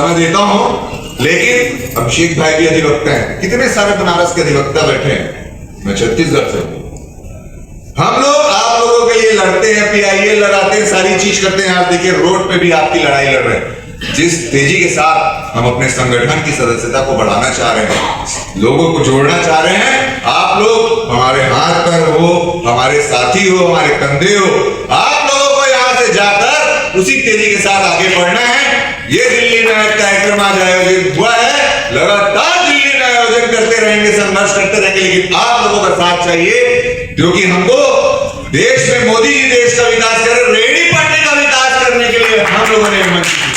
समय देता हूं, लेकिन अभिषेक भाई भी अधिवक्ता हैं, कितने सारे बनारस के अधिवक्ता बैठे हैं, मैं छत्तीसगढ़ से हूं। हम लोग आप लोगों के लिए लड़ते हैं, PIL लगाते हैं, सारी चीज करते हैं। आज देखिए रोड पे भी आपकी लड़ाई लड़ रहे हैं। जिस तेजी के साथ हम अपने संगठन की सदस्यता को बढ़ाना चाह रहे हैं, लोगों को जोड़ना चाह रहे हैं, आप लोग हमारे हाथ पर हो, हमारे साथी हो, हमारे कंधे हो। आप लोगों को यहां से जाकर उसी तेजी के साथ आगे बढ़ना है। ये दिल्ली में एक कार्यक्रम आज आयोजित हुआ है, लगातार दिल्ली में आयोजन करते रहेंगे, संघर्ष करते रहेंगे, लेकिन आप लोगों का साथ चाहिए, क्योंकि हमको देश में मोदी जी देश का विकास कर, रेहड़ी पटरी का विकास करने के लिए हम लोगों ने मंच किया।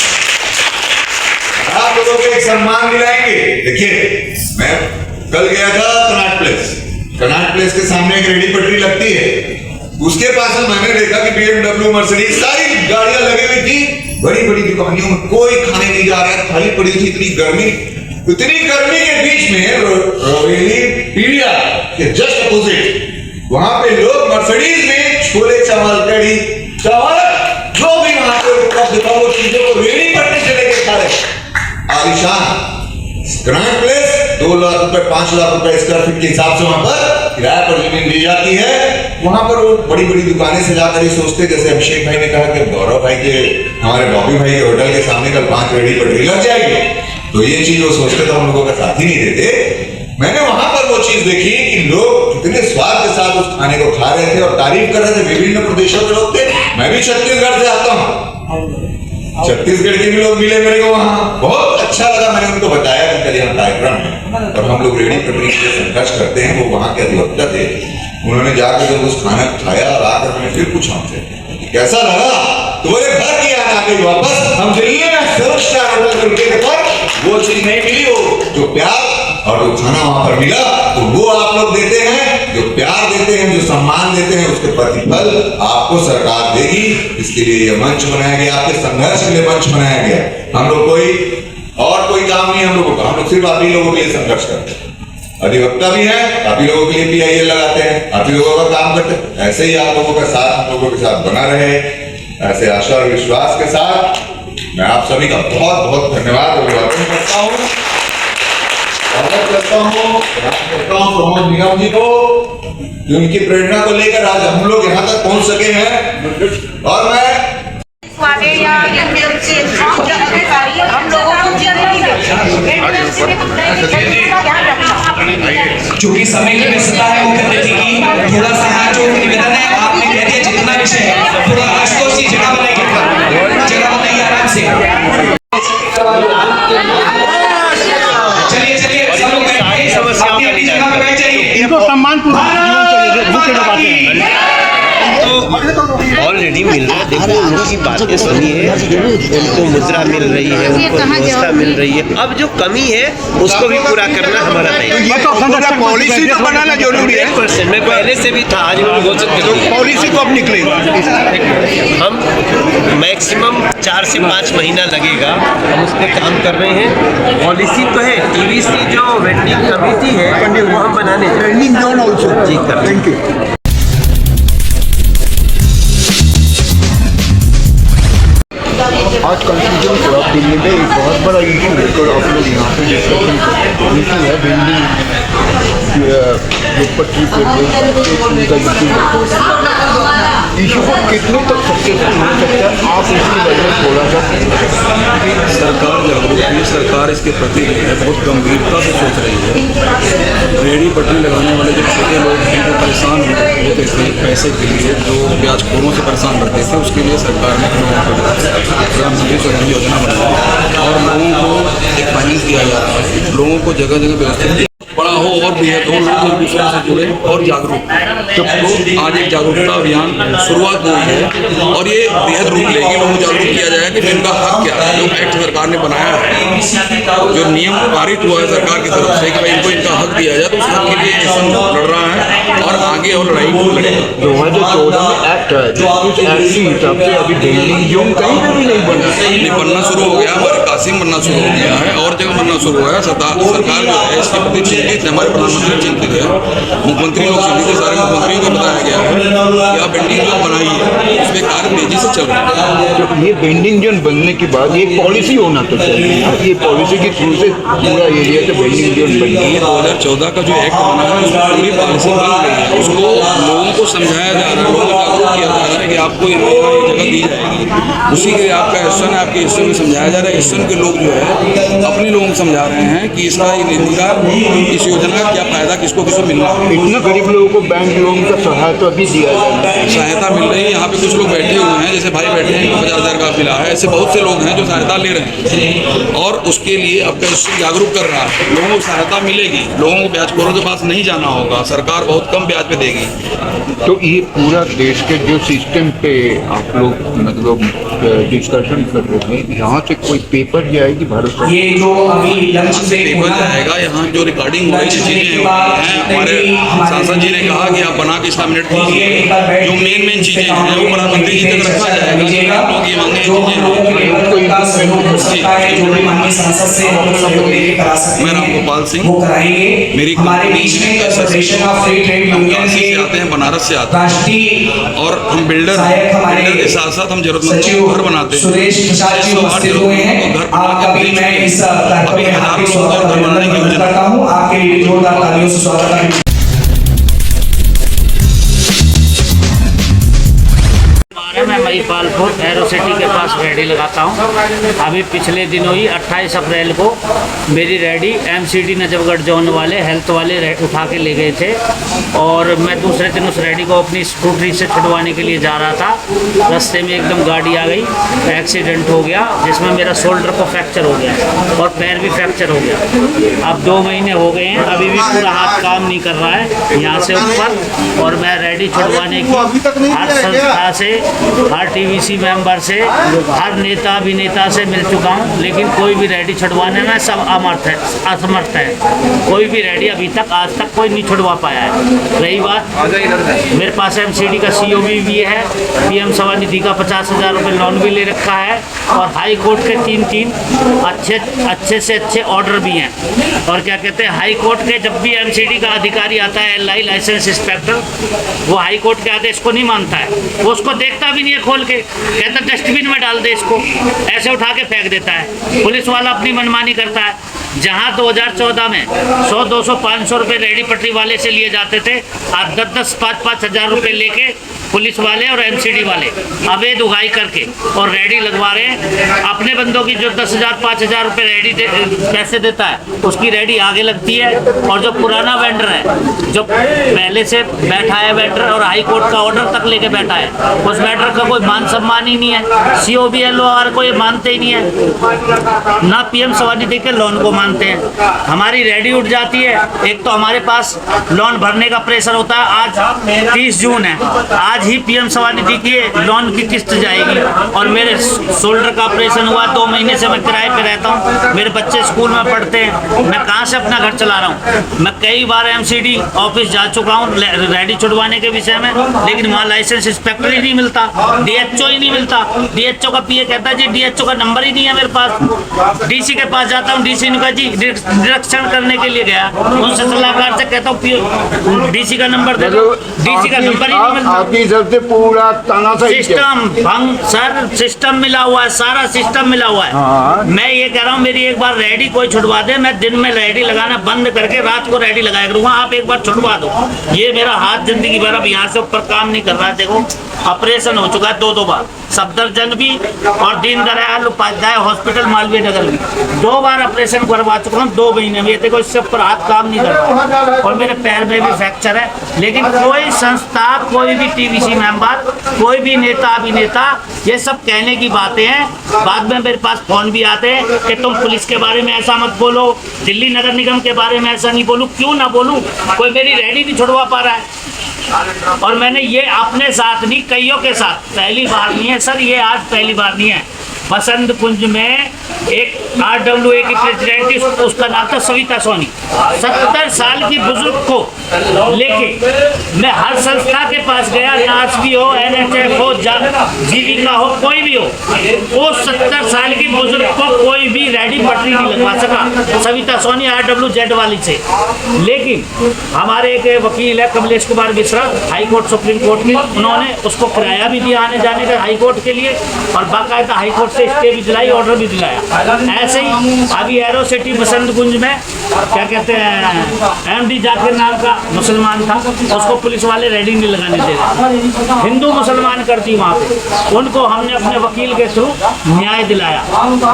आप लोगों को एक सम्मान दिलाएंगे। देखिए मैं कल गया था कनाट प्लेस के सामने एक रेहड़ी पटरी लगती है, उसके पास में मैंने देखा कि BMW, मर्सिडीज सारी गाड़ियां लगी हुई थी। बड़ी बड़ी दुकानियों में कोई खाने नहीं जा रहा है, खाली पड़ी थी। इतनी गर्मी के बीच में रोवेली पीड़िया के जस्ट अपोजिट वहां पे लोग मर्सिडीज में छोले चावल, कड़ी चावल, जो भी वहां पे उपलब्ध था वो चीजों को रेहड़ी पटरी से लेके खा रहे। आलिशान ग्रांड प्लेस 2 लाख रुपए 5 लाख रुपए स्क्वायर फीट के हिसाब से वहां पर किराए पर जमीन दी जाती है। वहां पर वो बड़ी बड़ी दुकानें सजाकर ही सोचते, जैसे अभिषेक भाई ने कहा कि गौरव भाई के, हमारे बॉबी भाई के होटल के सामने कल 5 रेहड़ी पटरी लग जाएगी, तो ये चीज वो सोचते तो हम लोगों का साथ ही नहीं देते। मैंने वहां पर वो चीज देखी कि लोग कितने स्वाद के साथ उस खाने को खा रहे थे और तारीफ कर रहे थे। विभिन्न प्रदेशों के लोग थे, मैं भी छत्तीसगढ़ से आता हूँ, छत्तीसगढ़ के भी लोग मिले मेरे को, वहां बहुत अच्छा लगा। मैंने उनको बताया कि कल यहाँ कार्यक्रम है और हम लोग रेहड़ी पटरी से संघर्ष करते हैं। वो वहां के अधिवक्ता थे, उन्होंने जाकर जब उस खाना खाया और आकर मैंने फिर पूछा उनसे कैसा लगा, तो बोले घर की याद आ गई वापस। हम दिल्ली में 7 स्टार होटल रुके थे पर वो चीज नहीं मिली, वो जो प्यार और जो खाना वहां पर मिला, तो वो आप लोग देते हैं, जो प्यार देते हैं, जो सम्मान देते हैं, उसके प्रतिफल आपको सरकार देगी। इसके लिए यह मंच बनाया गया, आपके संघर्ष के लिए मंच बनाया गया। हम लोग कोई काम नहीं हम लोगों का, हम लोग सिर्फ आप ही लोगों के लिए संघर्ष करते हैं। अधिवक्ता भी है, आप ही लोगों के लिए PIL लगाते हैं, आप ही लोगों का काम करते हैं। ऐसे ही आप लोगों का साथ हम लोगों के साथ बना रहे, ऐसे आशा और विश्वास के साथ मैं आप सभी का बहुत बहुत धन्यवाद और अभिवादन करता हूँ। स्वागत करता हूँ प्रमोद निगम जी को, जो उनकी प्रेरणा को लेकर आज हम लोग यहाँ तक पहुँच सके हैं। और मैं चूंकि समय की व्यस्तता है मुख्य अतिथि की, थोड़ा सा हाथ जोड़ के निवेदन है, आपने कह दिया जितना विषय है, थोड़ा आशुतोष जी जगह बनाइए आराम से। चलिए सब लोग अपनी जगह पर बैठ जाइए। इनको सम्मान ऑलरेडी मिल रहा है। देखो उनकी बातें सुनिए, उनको मुद्रा मिल रही है, उनको व्यवस्था मिल रही है। अब जो कमी है उसको भी पूरा करना हमारा दायित्व। पॉलिसी तो बनाना जरूरी है। मैं पहले से भी था, आज मैं घोषित कर दिया। पॉलिसी कब निकलेगा? हम मैक्सिमम 4 से 5 महीना लगेगा, हम उस पर काम कर रहे हैं। पॉलिसी तो है, TVC जो वेंडिंग कमेटी है वो हम बनाने जी कर रहे हैं। आज कंफ्यूजन हुआ दिल्ली में एक बहुत बड़ा इशू लेकर आप लोग यहाँ पे डिस्कशन करते हैं। इशू है बिल्डिंग जो पटरी पे इशू को कितने तक सक्सेसफुल हो सकता है, आप इसकी वजह थोड़ा सा सरकार जागरूक है, सरकार इसके प्रति जो है बहुत गंभीरता से सोच रही है। रेहड़ी पटरी लगाने वाले जो छोटे लोग हैं जो परेशान होते थे पैसे के लिए, जो ब्याजखोरों से परेशान करते थे, उसके लिए सरकार ने प्रधानमंत्री स्वनिधि योजना बनाई और लोगों को एक फाइनेंस दिया जा रहा है। लोगों को जगह जगह व्यवस्थित बड़ा हो और बेहद हो, लोग एक दूसरे से जुड़े और जागरूक। तो आज एक जागरूकता अभियान शुरुआत हुई है और ये बेहद रूप लेगी। लोगों को जागरूक किया जाएगा कि जिनका हक क्या है, जो एक्ट सरकार ने बनाया है, जो नियम पारित हुआ है सरकार की तरफ से कि भाई इनको इनका हक किया जाए तो उस हक के लिए एहसन लड़ रहा है और आगे और लड़ाई को लड़ेगा। 2014 में एक्ट है, उस एक्ट के हिसाब से अभी बिल्डिंग जोन कहीं पे भी नहीं बना। नहीं बनना शुरू हो गया, हमारे कासिम बनना शुरू हो गया है और जगह बनना शुरू हुआ है। सरकार जो है इसके प्रति चिंतित है, हमारे प्रधानमंत्री चिंतित है, मुख्यमंत्री लोग चिंतित है, सारे मुख्यमंत्रियों को बताया गया है कि आप बिल्डिंग जो बनाई है उसमें कार्य तेजी से चल रहा है। तो ये बिल्डिंग जोन बनने के बाद ये पॉलिसी होना तो चाहिए ना, ये पॉलिसी के थ्रू से पूरा एरिया से बिल्डिंग जोन बन गई ये है। 2014 का जो एक्ट बना है उसमें पूरी पॉलिसी बन गई है, उसको लोगों को समझाया जा रहा है, लोगों को जागरूक किया जा रहा है कि आपको यहाँ ये जगह दी जाएगी, उसी के लिए आपका एहसन है, आपके हिस्से में समझाया जा रहा है। हिस्से के लोग जो है अपने लोगों को समझा रहे हैं कि इसका ये नीति का, इस योजना का क्या फायदा किसको किसको मिल रहा है। इतना गरीब लोगों को बैंक लोन का सहायता भी दिया जा रहा है। सहायता मिल रही है, यहाँ पे कुछ लोग बैठे हुए हैं, जैसे भाई बैठे हैं, 50,000 का मिला है, ऐसे बहुत से लोग हैं जो सहायता ले रहे हैं और उसके लिए आपका हिस्सा जागरूक कर रहा है। लोगों को सहायता मिलेगी, लोगों को ब्याजखोरों के पास नहीं जाना होगा, सरकार बहुत कम ब्याज पे देगी। तो ये पूरा देश के जो सिस्टम पे आप लोग मतलब डिस्कशन कर रहे हैं, यहाँ से कोई पेपर जाएगी भारत सरकार? ये जो अभी लंच ब्रेक पेपर जाएगा, यहाँ जो रिकॉर्डिंग हो रही है चीज़ें हो रही हैं, हमारे सांसद जी ने कहा कि आप बना के इसका मिनट दीजिए, जो मेन चीज़ें हैं वो प्रधानमंत्री जी तक रखा जाएगा। लोग ये मांगे मैं रामगोपाल सिंह, मेरी कंपनी काशी से आते हैं, बनारस से आते हैं और हम बिल्डर के साथ साथ हम जरूरतमंदों को घर बनाते हैं। 108 जरूरतमंदों को घर बना के दे चुके हैं। अभी हजारों लोगों को घर बनाने की योजना है। मैं महिपालपुर एरोसिटी के पास रेडी लगाता हूँ। अभी पिछले दिनों ही 28 अप्रैल को मेरी रेडी एमसीडी नजफगढ़ जोन वाले हेल्थ वाले उठा के ले गए थे और मैं दूसरे दिन उस रेडी को अपनी स्कूटरी से छुड़वाने के लिए जा रहा था। रास्ते में एकदम गाड़ी आ गई, एक्सीडेंट हो गया जिसमें मेरा शोल्डर को फ्रैक्चर हो गया और पैर भी फ्रैक्चर हो गया। अब 2 महीने हो गए हैं, अभी भी पूरा हाथ काम नहीं कर रहा है यहाँ से ऊपर। और मैं रेडी छुड़वाने की हर संस्था से, हर टीवीसी मेंबर से, हर नेता अभिनेता से मिल चुका हूं, लेकिन कोई भी रेडी छुड़वाने में सब असमर्थ है। कोई भी रेडी अभी तक आज तक कोई नहीं छुड़वा पाया है। रही बात, मेरे पास एमसीडी का सीओबी भी है, पीएम स्वनिधि का 50,000 रुपये लोन भी ले रखा है और हाई कोर्ट के 3 अच्छे से अच्छे ऑर्डर भी हैं। और क्या कहते हैं, हाई कोर्ट के जब भी एमसीडी का अधिकारी आता है, एलआई लाइसेंस इंस्पेक्टर, वो हाई कोर्ट के आदेश को नहीं मानता है, वो उसको देखता भी नहीं है खोल के, कहता डस्टबिन में डाल दे इसको, ऐसे उठा के फेंक देता है। पुलिस वाला अपनी मनमानी करता है। जहां 2014 में 100, 200, 500 रुपये रेडी पटरी वाले से लिए जाते थे, आज 10, 5 हज़ार रुपये लेके पुलिस वाले और एमसीडी वाले अवैध उगाई करके और रेडी लगवा रहे हैं। अपने बंदों की जो 10,000, 5,000 रुपये रेडी पैसे देता है, उसकी रेडी आगे लगती है। और जो पुराना वेंडर है, जो पहले से बैठा है वेंडर और हाई कोर्ट का ऑर्डर तक लेके बैठा है, उस वेंडर का कोई मान सम्मान ही नहीं है। सीओबी एलओआर को ये मानते ही नहीं है, ना पीएम स्वनिधि के लोन को मानते हैं। हमारी रेडी उठ जाती है। एक तो हमारे पास लोन भरने का प्रेशर होता है। आज 30 जून है, आज ही पीएम स्वनिधि की लोन की किस्त जाएगी और मेरे शोल्डर का ऑपरेशन हुआ। 2 महीने से मैं किराए पे रहता हूँ, मेरे बच्चे स्कूल में पढ़ते हैं, मैं कहाँ से अपना घर चला रहा हूँ। मैं कई बार एमसीडी ऑफिस जा चुका हूँ रेडी छुड़वाने के विषय में, लेकिन वहाँ लाइसेंस इंस्पेक्टर ही नहीं मिलता, डीएचओ ही नहीं मिलता। डीएचओ का पीए कहता है जी डीएचओ का नंबर ही नहीं है मेरे पास। डीसी के पास जाता हूँ, डीसी ने कहा जी निरीक्षण करने के लिए गया, उनसे सलाहकार से कहता हूँ डीसी का नंबर दे दो, डीसी का नंबर ही नहीं मिलता। सबसे पूरा तानाशाही सिस्टम भंग सर, सिस्टम मिला हुआ है, सारा सिस्टम मिला हुआ है। मैं ये कह रहा हूँ मेरी एक बार रेडी कोई छुड़वा दे, मैं दिन में रेडी लगाना बंद करके रात को रेडी लगाया करूँगा। आप एक बार छुड़वा दो। ये मेरा हाथ जिंदगी भर अब यहाँ से ऊपर काम नहीं कर रहा है। देखो ऑपरेशन हो चुका है 2 बार, सफदरजंग भी और दीनदयाल उपाध्याय हॉस्पिटल मालवीय नगर भी 2 बार ऑपरेशन करवा चुका हूँ 2 महीने में। देखो इससे ऊपर हाथ काम नहीं कर रहा और मेरे पैर में भी फ्रैक्चर है। लेकिन कोई संस्था, कोई भी टीवीसी मेंबर, कोई भी नेता अभिनेता, ये सब कहने की बातें हैं। बाद में मेरे पास फोन भी आते हैं कि तुम पुलिस के बारे में ऐसा मत बोलो, दिल्ली नगर निगम के बारे में ऐसा नहीं बोलूँ। क्यों ना बोलूँ, कोई मेरी रेडी नहीं छुड़वा पा रहा है। और मैंने ये अपने साथ नहीं, कईयों के साथ, पहली बार नहीं है सर, ये आज पहली बार नहीं है। बसंत कुंज में एक RWA की प्रेसिडेंट थी, उसका नाम था सविता सोनी। 70 साल की बुजुर्ग को लेके मैं हर संस्था के पास गया, नाच भी हो, NHF हो, जीविका हो, कोई भी हो, वो 70 साल की बुजुर्ग को कोई भी रेडी पटरी नहीं लगवा सका। सविता सोनी RWZ वाली से। लेकिन हमारे एक वकील है Kamlesh Kumar Mishra, high court supreme court के, उन्होंने उसको किराया भी दिया आने जाने का हाई कोर्ट के लिए, और बाकायदा हाई कोर्ट से स्टे भी दिलाई, ऑर्डर भी दिलाया। ऐसे ही अभी एरो सिटी बसंत कुंज में क्या कहते हैं, MD जाकिर नाम का मुसलमान था, उसको पुलिस वाले रेडी नहीं लगाने दे रहे, हिंदू मुसलमान करती वहाँ पे, उनको हमने अपने वकील के थ्रू न्याय दिलाया।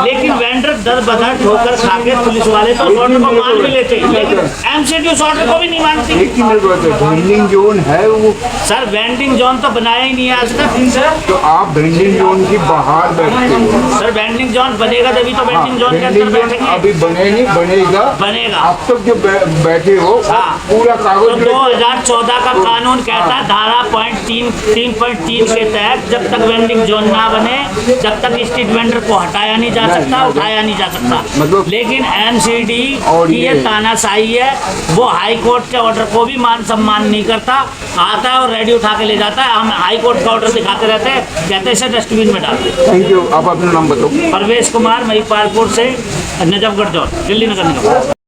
लेकिन वेंडर दर बदर ठोकर खा के पुलिस वाले तो ऑर्डर को मान भी लेते, लेकिन MCD उस ऑर्डर को भी नहीं मानती। वेंडिंग जोन है वो, सर वेंडिंग जोन तो बनाया ही नहीं है आज तक। तो आप वेंडिंग जोन की बाहर बैठते हो। सर वेंडिंग जोन बनेगा तभी तो वेंडिंग जोन के अंदर वेंडिंग जोन बैठेंगे। अभी बने नहीं, बनेगा। बनेगा। अब तक जो बैठे हो हाँ। पूरा तो कागज 2014 का कानून कहता है धारा 3.3 के तहत जब तक वेंडिंग जोन ना बने, जब तक स्ट्रीट वेंडर को हटाया नहीं जा सकता, उठाया नहीं जा सकता। मतलब लेकिन MCD और की ये तानाशाही है, वो हाई कोर्ट के ऑर्डर को भी मान सम्मान नहीं करता, आता है और रेडी उठा के ले जाता है। हम हाई कोर्ट का ऑर्डर दिखाते रहते हैं, कहते हैं इसे डस्टबिन में डालते हैं। Thank you. आप अपना नाम बताओ। परवेश कुमार, महिपालपुर से, नजफगढ़ जोन, दिल्ली नगर निगम।